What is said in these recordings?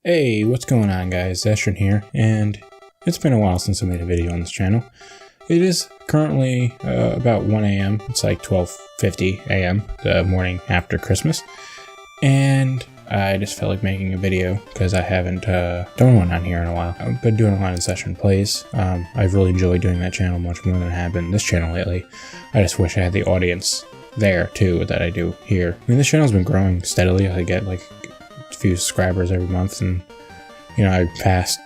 Hey, what's going on guys, Zestran here, and it's been a while since I made a video on this channel. It is currently about 1 a.m. It's like 12:50 a.m. the morning after Christmas, and I just felt like making a video because I haven't done one on here in a while. I've been doing a lot of Zestran plays. I've really enjoyed doing that channel much more than I have been this channel lately. I just wish I had the audience there too that I do here. I mean, this channel's been growing steadily. I get like few subscribers every month, and you know, I passed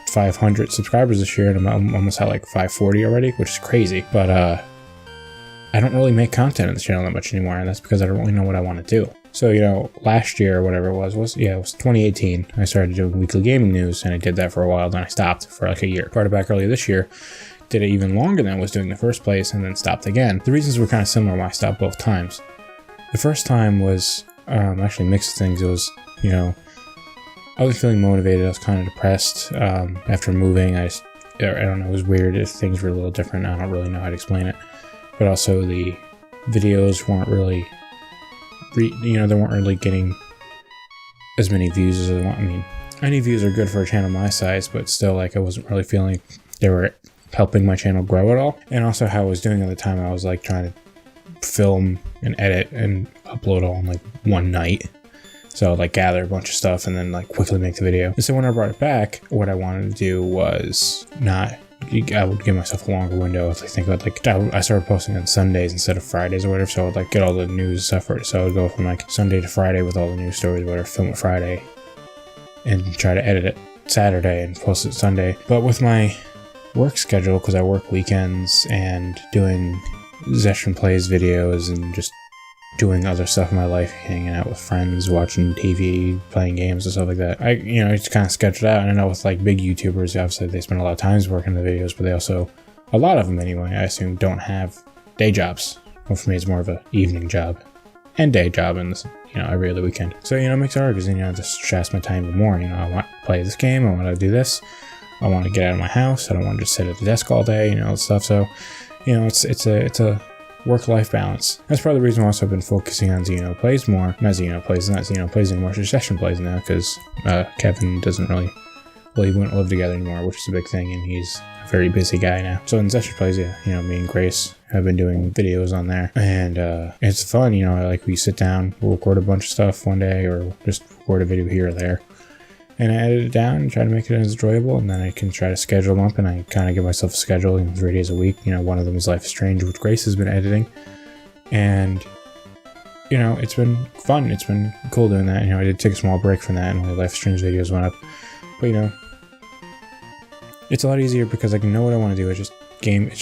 500 subscribers this year, and I'm almost at like 540 already, which is crazy. But I don't really make content on this channel that much anymore, and that's because I don't really know what I want to do. So, you know, last year, whatever it was 2018, I started doing weekly gaming news, and I did that for a while, then I stopped for like a year. Started back earlier this year, did it even longer than I was doing the first place, and then stopped again. The reasons were kind of similar why I stopped both times. The first time was actually mixed things. It was, you know, I was feeling motivated. I was kind of depressed after moving. I don't know, it was weird. Things were a little different. I don't really know how to explain it. But also the videos weren't really, they weren't really getting as many views as I want. I mean, any views are good for a channel my size, but still, like, I wasn't really feeling they were helping my channel grow at all. And also how I was doing at the time, I was like trying to film and edit and upload all in like one night. So I'd like gather a bunch of stuff and then like quickly make the video. And so when I brought it back, what I wanted to do was I would give myself a longer window. I think about like, I started posting on Sundays instead of Fridays or whatever. So I would like get all the news stuff for it. So I would go from like Sunday to Friday with all the news stories, whatever, film it Friday and try to edit it Saturday and post it Sunday. But with my work schedule, because I work weekends and doing Zestran Plays videos and just doing other stuff in my life, hanging out with friends, watching TV, playing games and stuff like that. I just kind of sketched it out. And I know with like big YouTubers, obviously they spend a lot of time working on the videos, but they also, a lot of them anyway, I assume, don't have day jobs. Well, for me, it's more of an evening job and day job, and every other weekend. So, it makes it hard because I just stress my time even more. I want to play this game, I want to do this, I want to get out of my house, I don't want to just sit at the desk all day, all this stuff. So, it's a work-life balance. That's probably the reason why I've been focusing on Xeno Plays more. Not Xeno Plays anymore, it's just Zestran Plays now, because Kevin doesn't really, well, he wouldn't live together anymore, which is a big thing, and he's a very busy guy now. So in Zestran Plays, yeah, me and Grace have been doing videos on there, and it's fun. We sit down, we'll record a bunch of stuff one day, or just record a video here or there, and I edit it down and try to make it as enjoyable, and then I can try to schedule them up, and I kind of give myself a schedule, 3 days a week. One of them is Life is Strange, which Grace has been editing, and it's been fun. It's been cool doing that. I did take a small break from that, and my Life is Strange videos went up, but it's a lot easier because I can know what I want to do. It's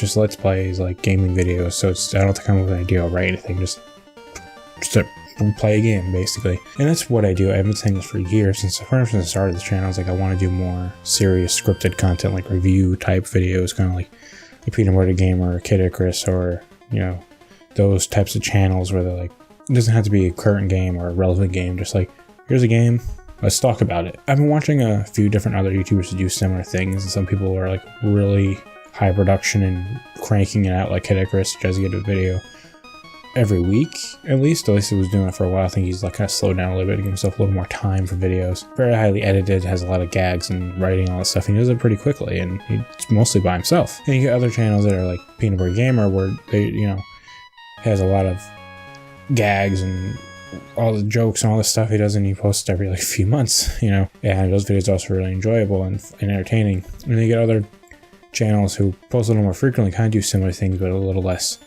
just Let's Plays, like gaming videos, so I don't have to come up with an idea or write anything, just play a game, basically. And that's what I do. I've been saying this for years, since I started this channel. I was like, I want to do more serious scripted content, like review type videos, kind of like a Peanut Butter Gamer or Kid Icarus, or those types of channels where they're like, it doesn't have to be a current game or a relevant game, just like, here's a game, let's talk about it. I've been watching a few different other YouTubers to do similar things, and some people are like really high production and cranking it out, like Kid Icarus does get a video every week, at least he was doing it for a while. I think he's like kind of slowed down a little bit to give himself a little more time for videos. Very highly edited, has a lot of gags and writing, all that stuff, and he does it pretty quickly, and he's mostly by himself. And you get other channels that are like Peanut Butter Gamer, where they, has a lot of gags and all the jokes and all this stuff he does, and he posts every like few months, and those videos are also really enjoyable and entertaining. And then you get other channels who post a little more frequently, kind of do similar things, but a little less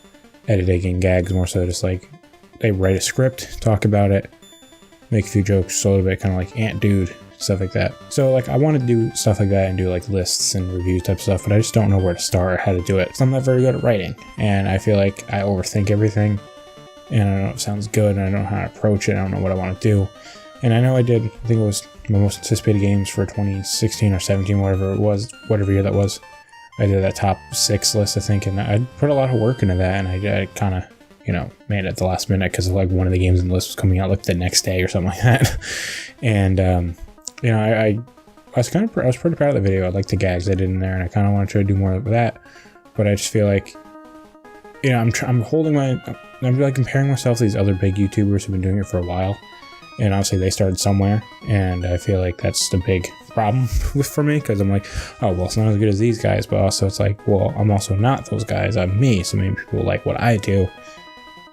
editing and gags, more so just like they write a script, talk about it, make a few jokes, a little bit kind of like Ant Dude, stuff like that. So like I want to do stuff like that and do like lists and review type stuff, but I just don't know where to start or how to do it. So I'm not very good at writing, and I feel like I overthink everything, and I don't know if it sounds good, and I don't know how to approach it. I don't know what I want to do. And I know I think it was my most anticipated games for 2016 or 17, whatever it was, whatever year that was. I did that top 6 list, I think, and I put a lot of work into that, and I kind of, made it at the last minute because like one of the games in the list was coming out like the next day or something like that. And, I was pretty proud of the video. I liked the gags I did in there, and I kind of want to try to do more of that. But I just feel like, I'm like comparing myself to these other big YouTubers who've been doing it for a while, And obviously they started somewhere, and I feel like that's the big problem for me, because I'm like, oh, well, it's not as good as these guys, but also it's like, well, I'm also not those guys, I'm me, so maybe people like what I do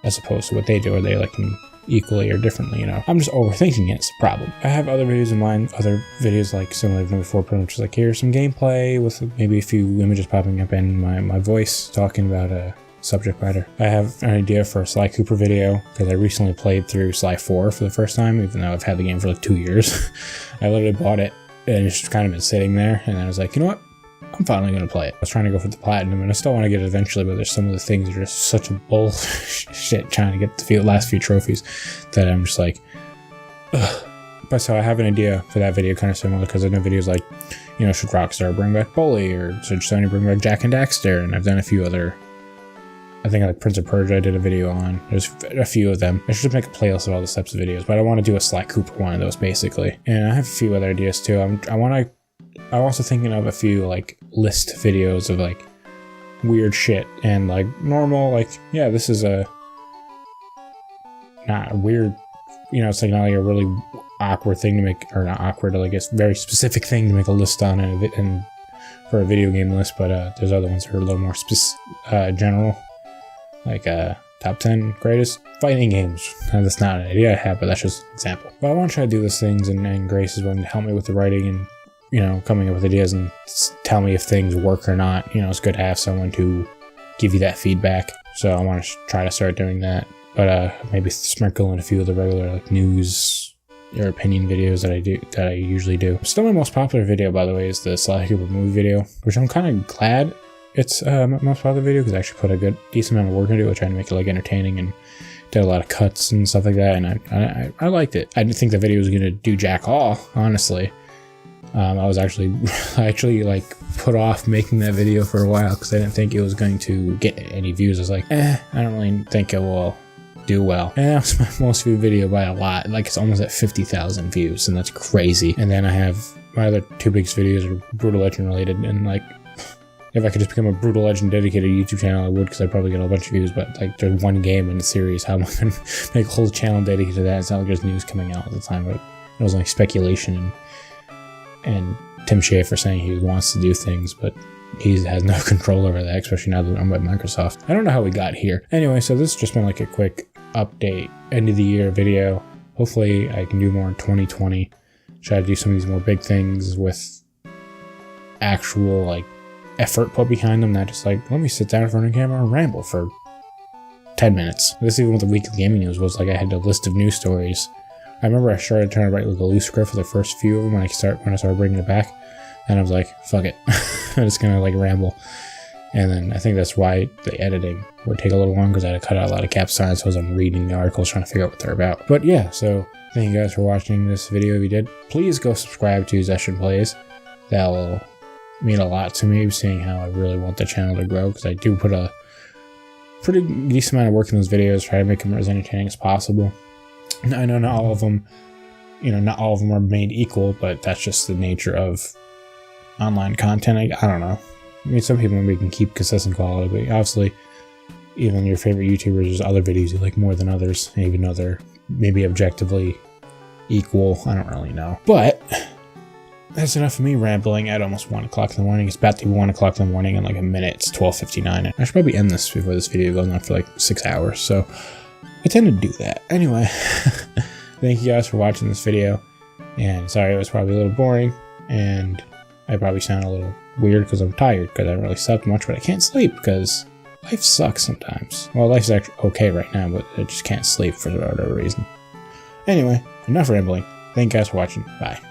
as opposed to what they do, or they like them equally or differently, you know. I'm just overthinking it. It's a problem. I have other videos in mind, other videos like similar to before, pretty much like here's some gameplay with maybe a few images popping up and my voice talking about a subject matter. I have an idea for a Sly Cooper video, because I recently played through Sly 4 for the first time, even though I've had the game for like 2 years. I literally bought it and it's just kind of been sitting there, and I was like, you know what? I'm finally going to play it. I was trying to go for the platinum, and I still want to get it eventually, but there's some of the things that are just such a bullshit trying to get the last few trophies that I'm just like, ugh. But so I have an idea for that video, kind of similar, because I know videos like, you know, should Rockstar bring back Bully, or should Sony bring back Jak and Daxter, and I've done a few other, I think like Prince of Persia I did a video on. There's a few of them. I should just make a playlist of all these types of videos, but I want to do a Sly Cooper one of those basically. And I have a few other ideas too. I'm also thinking of a few like list videos of like weird shit and like normal, like, yeah, this is not a weird, you know, it's like not like a really awkward thing to make, or not awkward, like it's a very specific thing to make a list on and for a video game list, but there's other ones that are a little more general, like top 10 greatest fighting games. Now, that's not an idea I have, but that's just an example. But I want to try to do those things, and Grace is willing to help me with the writing and, you know, coming up with ideas and tell me if things work or not. You know, it's good to have someone to give you that feedback. So I want to try to start doing that. But maybe sprinkle in a few of the regular like news or opinion videos that I usually do. Still, my most popular video, by the way, is the Sly Cooper movie video, which I'm kind of glad it's my most popular video, because I actually put a decent amount of work into it, trying to make it like entertaining, and did a lot of cuts and stuff like that. And I liked it. I didn't think the video was gonna do jack all, honestly. I was actually like put off making that video for a while, because I didn't think it was going to get any views. I was like, I don't really think it will do well. And that was my most viewed video by a lot. Like, it's almost at 50,000 views, and that's crazy. And then I have my other two biggest videos are Brutal Legend related, and like, if I could just become a Brutal Legend dedicated YouTube channel, I would, because I'd probably get a bunch of views. But like, there's one game in the series, how am I going to make a whole channel dedicated to that? It's not like there's news coming out all the time, but it was like speculation and Tim Schafer saying he wants to do things, but he has no control over that, especially now that I'm by Microsoft. I don't know how we got here. Anyway, so this has just been like a quick update, end of the year video. Hopefully I can do more in 2020. Try to do some of these more big things with actual like effort put behind them, not just like, let me sit down in front of the camera and ramble for 10 minutes. This, even with the weekly gaming news, was like I had a list of news stories. I remember I started trying to write like a loose script for the first few of them when I started bringing it back, and I was like, fuck it. I'm just gonna like ramble. And then I think that's why the editing would take a little longer, because I had to cut out a lot of cap signs as I'm reading the articles, trying to figure out what they're about. But yeah, so thank you guys for watching this video. If you did, please go subscribe to Zestran Plays. That will mean a lot to me, seeing how I really want the channel to grow, because I do put a pretty decent amount of work in those videos, try to make them as entertaining as possible. I know not all of them, not all of them are made equal, but that's just the nature of online content. I don't know. I mean, some people maybe can keep consistent quality, but obviously, even your favorite YouTubers, there's other videos you like more than others, even though they're maybe objectively equal. I don't really know. But that's enough of me rambling at almost 1 o'clock in the morning. It's about to be 1 o'clock in the morning in like a minute. It's 12:59. I should probably end this before this video goes on for like 6 hours. So I tend to do that. Anyway, thank you guys for watching this video. And sorry it was probably a little boring. And I probably sound a little weird because I'm tired, because I haven't really slept much, but I can't sleep because life sucks sometimes. Well, life's actually okay right now, but I just can't sleep for whatever reason. Anyway, enough rambling. Thank you guys for watching. Bye.